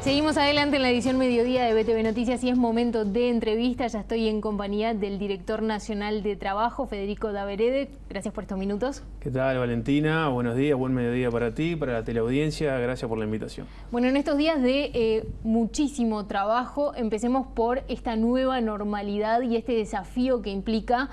Seguimos adelante en la edición mediodía de BTV Noticias y es momento de entrevista. Ya estoy en compañía del director nacional de trabajo, Federico Daverede. Gracias por estos minutos. ¿Qué tal, Valentina? Buenos días, buen mediodía para ti, para la teleaudiencia. Gracias por la invitación. Bueno, en estos días de muchísimo trabajo, empecemos por esta nueva normalidad y este desafío que implica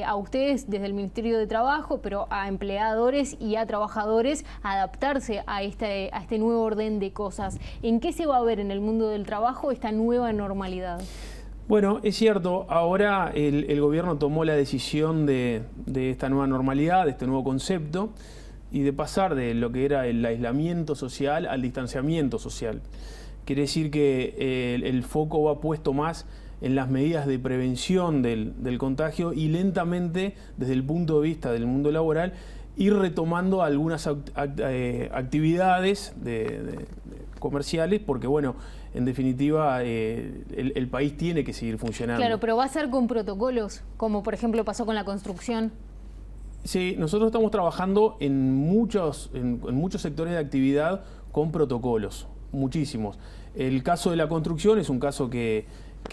a ustedes desde el Ministerio de Trabajo, pero a empleadores y a trabajadores, adaptarse a este nuevo orden de cosas. ¿En qué se va a ver en el mundo del trabajo esta nueva normalidad? Bueno, es cierto, ahora el gobierno tomó la decisión de esta nueva normalidad, de este nuevo concepto, y de pasar de lo que era el aislamiento social al distanciamiento social. Quiere decir que el foco va puesto más en las medidas de prevención del contagio y lentamente, desde el punto de vista del mundo laboral, ir retomando algunas actividades comerciales, porque bueno, en definitiva el país tiene que seguir funcionando. Claro, pero va a ser con protocolos, como por ejemplo pasó con la construcción. Sí, nosotros estamos trabajando en muchos sectores de actividad con protocolos, muchísimos. El caso de la construcción es un caso que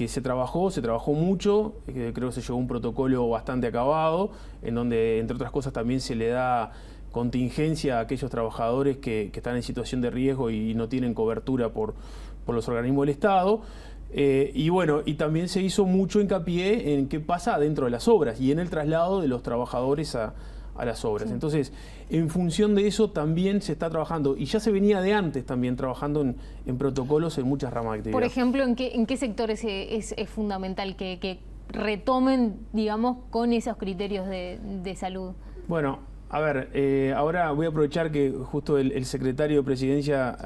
se trabajó mucho, creo que se llegó a un protocolo bastante acabado, en donde entre otras cosas también se le da contingencia a aquellos trabajadores que están en situación de riesgo y no tienen cobertura por los organismos del Estado. Y bueno, y también se hizo mucho hincapié en qué pasa dentro de las obras y en el traslado de los trabajadores a las obras. Sí. Entonces, en función de eso también se está trabajando, y ya se venía de antes también trabajando en protocolos en muchas ramas de actividad. Por ejemplo, ¿en qué sectores es fundamental que retomen, digamos, con esos criterios de salud? Bueno, a ver, ahora voy a aprovechar que justo el secretario de Presidencia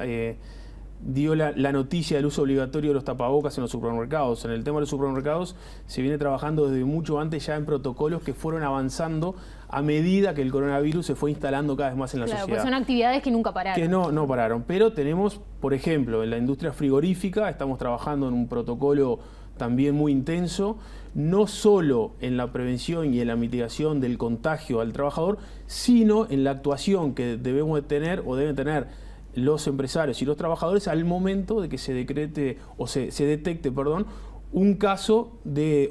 dio la noticia del uso obligatorio de los tapabocas en los supermercados. En el tema de los supermercados se viene trabajando desde mucho antes ya en protocolos que fueron avanzando a medida que el coronavirus se fue instalando cada vez más en la sociedad. Claro, pues son actividades que nunca pararon. Que no pararon, pero tenemos, por ejemplo, en la industria frigorífica estamos trabajando en un protocolo también muy intenso, no solo en la prevención y en la mitigación del contagio al trabajador, sino en la actuación que debemos de tener o deben tener los empresarios y los trabajadores al momento de que se decrete o se detecte, un caso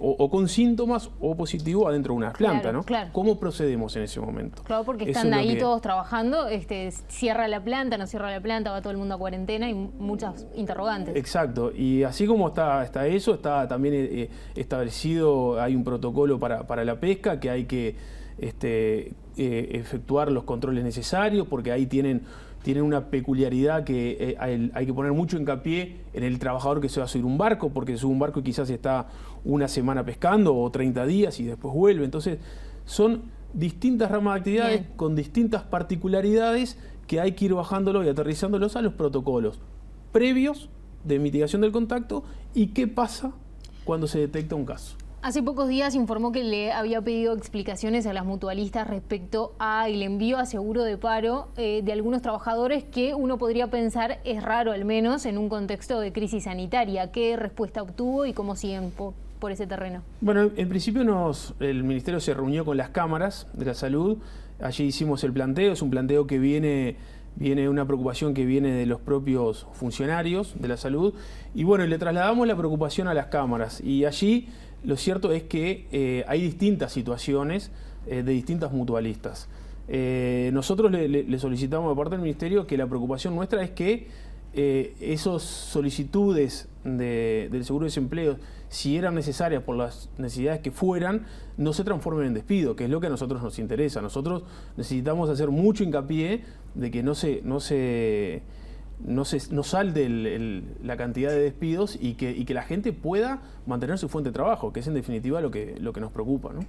o con síntomas o positivo adentro de una planta, claro, ¿no? Claro. ¿Cómo procedemos en ese momento? Claro, porque están ahí todos trabajando, cierra la planta, no cierra la planta, va todo el mundo a cuarentena y muchas interrogantes. Exacto, y así como está eso, está también establecido, hay un protocolo para la pesca, que hay que efectuar los controles necesarios, porque ahí tienen una peculiaridad que hay que poner mucho hincapié en el trabajador que se va a subir un barco, porque se sube un barco y quizás está una semana pescando o 30 días y después vuelve. Entonces son distintas ramas de actividades con distintas particularidades que hay que ir bajándolo y aterrizándolos a los protocolos previos de mitigación del contacto y qué pasa cuando se detecta un caso. Hace pocos días informó que le había pedido explicaciones a las mutualistas respecto al envío a seguro de paro de algunos trabajadores que uno podría pensar es raro, al menos en un contexto de crisis sanitaria. ¿Qué respuesta obtuvo y cómo siguen por ese terreno? Bueno, en principio el Ministerio se reunió con las cámaras de la salud. Allí hicimos el planteo, es un planteo que viene una preocupación que viene de los propios funcionarios de la salud. Y bueno, le trasladamos la preocupación a las cámaras y allí lo cierto es que hay distintas situaciones de distintas mutualistas. Nosotros le solicitamos de parte del Ministerio que la preocupación nuestra es que esas solicitudes del seguro de desempleo, si eran necesarias por las necesidades que fueran, no se transformen en despido, que es lo que a nosotros nos interesa. Nosotros necesitamos hacer mucho hincapié de que no salte la cantidad de despidos y que la gente pueda mantener su fuente de trabajo, que es en definitiva lo que nos preocupa, ¿no?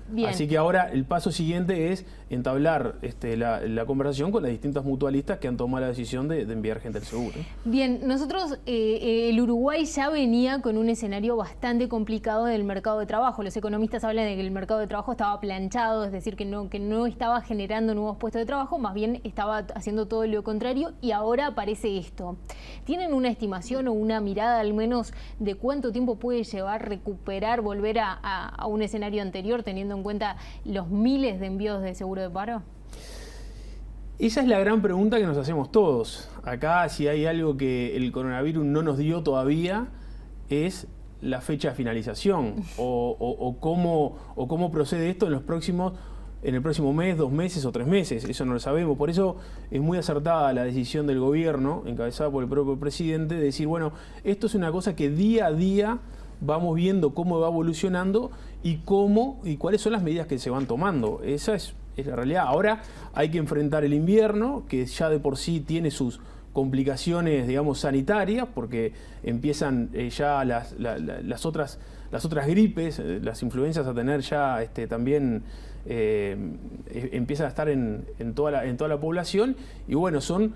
Bien. Así que ahora el paso siguiente es entablar la conversación con las distintas mutualistas que han tomado la decisión de enviar gente al seguro. Bien, nosotros, el Uruguay ya venía con un escenario bastante complicado del mercado de trabajo. Los economistas hablan de que el mercado de trabajo estaba planchado, es decir, que no estaba generando nuevos puestos de trabajo, más bien estaba haciendo todo lo contrario, y ahora aparece esto. ¿Tienen una estimación o una mirada al menos de cuánto tiempo puede llevar recuperar, volver a un escenario anterior, teniendo en cuenta los miles de envíos de seguro de paro? Esa es la gran pregunta que nos hacemos todos. Acá, si hay algo que el coronavirus no nos dio todavía, es la fecha de finalización o cómo procede esto en el próximo mes, 2 meses o 3 meses. Eso no lo sabemos. Por eso es muy acertada la decisión del gobierno, encabezada por el propio presidente, de decir, bueno, esto es una cosa que día a día vamos viendo cómo va evolucionando y cuáles son las medidas que se van tomando. Esa es la realidad. Ahora hay que enfrentar el invierno, que ya de por sí tiene sus complicaciones, digamos, sanitarias, porque empiezan ya las otras gripes, las influencias a tener ya también empiezan a estar en toda la población, y bueno, son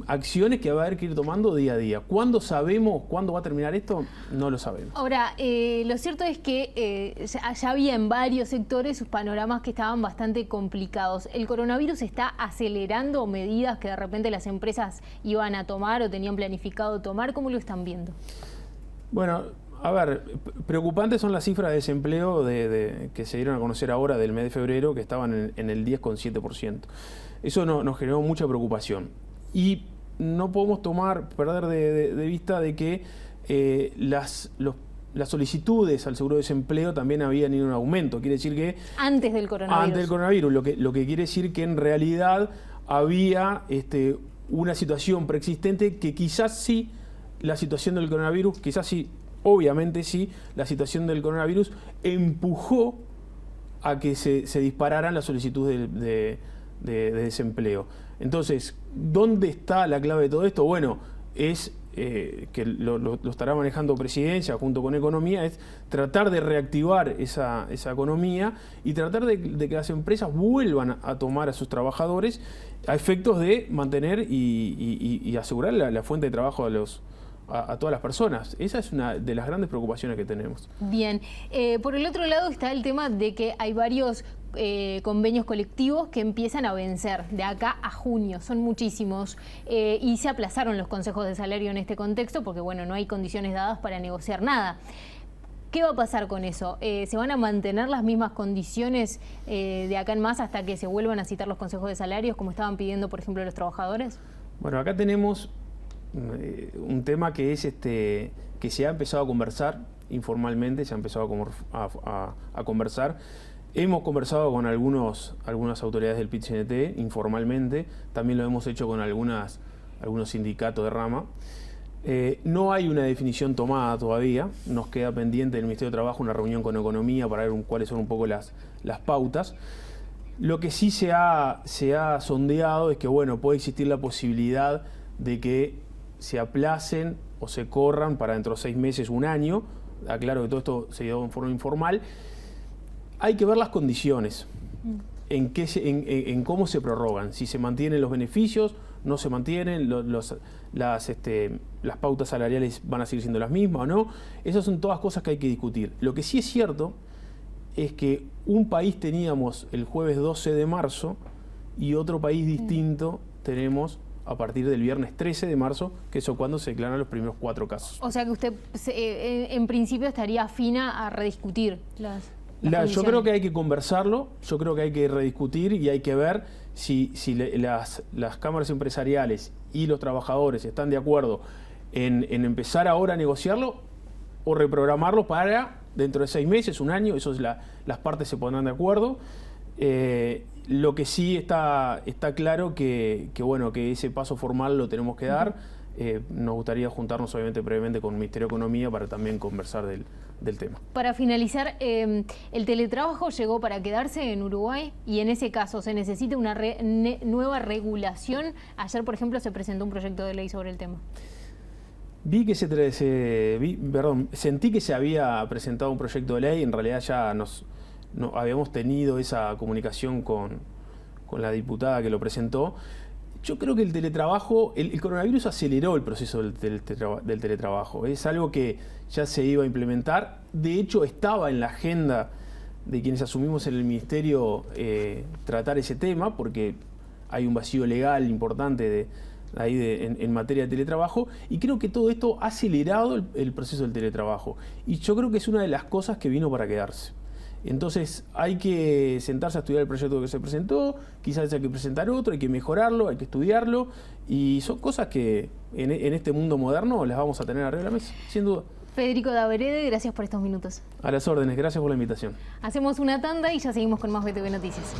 acciones que va a haber que ir tomando día a día. ¿Cuándo sabemos cuándo va a terminar esto? No lo sabemos. Ahora, lo cierto es que ya había en varios sectores sus panoramas que estaban bastante complicados. ¿El coronavirus está acelerando medidas que de repente las empresas iban a tomar o tenían planificado tomar? ¿Cómo lo están viendo? Bueno, a ver, preocupantes son las cifras de desempleo que se dieron a conocer ahora del mes de febrero, que estaban en el 10,7%. Eso nos generó mucha preocupación. Y no podemos perder de vista de que las solicitudes al seguro de desempleo también habían ido en aumento. Quiere decir que... Antes del coronavirus. Antes del coronavirus, lo que quiere decir que en realidad había una situación preexistente que quizás sí, la situación del coronavirus, quizás sí, obviamente sí, la situación del coronavirus empujó a que se dispararan las solicitudes de desempleo. Entonces, ¿dónde está la clave de todo esto? Bueno, es que lo estará manejando Presidencia junto con Economía, es tratar de reactivar esa economía y tratar de que las empresas vuelvan a tomar a sus trabajadores a efectos de mantener y asegurar la fuente de trabajo a todas las personas. Esa es una de las grandes preocupaciones que tenemos. Bien. Por el otro lado está el tema de que hay varios convenios colectivos que empiezan a vencer de acá a junio. Son muchísimos. Y se aplazaron los consejos de salario en este contexto porque, bueno, no hay condiciones dadas para negociar nada. ¿Qué va a pasar con eso? ¿Se van a mantener las mismas condiciones de acá en más hasta que se vuelvan a citar los consejos de salarios como estaban pidiendo, por ejemplo, los trabajadores? Bueno, acá tenemos un tema que es que se ha empezado a conversar informalmente, se ha empezado a conversar. Hemos conversado con algunas autoridades del PIT-CNT informalmente, también lo hemos hecho con algunos sindicatos de rama. No hay una definición tomada todavía, nos queda pendiente del Ministerio de Trabajo una reunión con Economía para ver cuáles son un poco las pautas. Lo que sí se ha sondeado es que, bueno, puede existir la posibilidad de que se aplacen o se corran para dentro de 6 meses, 1 año. Aclaro que todo esto se dio en forma informal. Hay que ver las condiciones, en cómo se prorrogan, si se mantienen los beneficios, no se mantienen, las pautas salariales van a seguir siendo las mismas o no. Esas son todas cosas que hay que discutir. Lo que sí es cierto es que un país teníamos el jueves 12 de marzo y otro país distinto tenemos a partir del viernes 13 de marzo, que es cuando se declaran los primeros 4 casos. O sea que usted en principio estaría afina a rediscutir las yo creo que hay que conversarlo, yo creo que hay que rediscutir y hay que ver si las cámaras empresariales y los trabajadores están de acuerdo en empezar ahora a negociarlo o reprogramarlo para dentro de 6 meses, 1 año. Eso es las partes se pondrán de acuerdo. Lo que sí está claro que ese paso formal lo tenemos que dar. Nos gustaría juntarnos obviamente previamente con el Ministerio de Economía para también conversar del tema. Para finalizar, ¿el teletrabajo llegó para quedarse en Uruguay? Y en ese caso, ¿se necesita una nueva regulación? Ayer, por ejemplo, se presentó un proyecto de ley sobre el tema. Sentí que se había presentado un proyecto de ley. En realidad ya habíamos tenido esa comunicación con la diputada que lo presentó. Yo creo que el teletrabajo, el coronavirus aceleró el proceso del teletrabajo. Es algo que ya se iba a implementar. De hecho, estaba en la agenda de quienes asumimos en el Ministerio tratar ese tema, porque hay un vacío legal importante en materia de teletrabajo. Y creo que todo esto ha acelerado el proceso del teletrabajo. Y yo creo que es una de las cosas que vino para quedarse. Entonces hay que sentarse a estudiar el proyecto que se presentó, quizás hay que presentar otro, hay que mejorarlo, hay que estudiarlo, y son cosas que en este mundo moderno las vamos a tener arriba de la mesa, sin duda. Federico Daverede, gracias por estos minutos. A las órdenes, gracias por la invitación. Hacemos una tanda y ya seguimos con más BTV Noticias.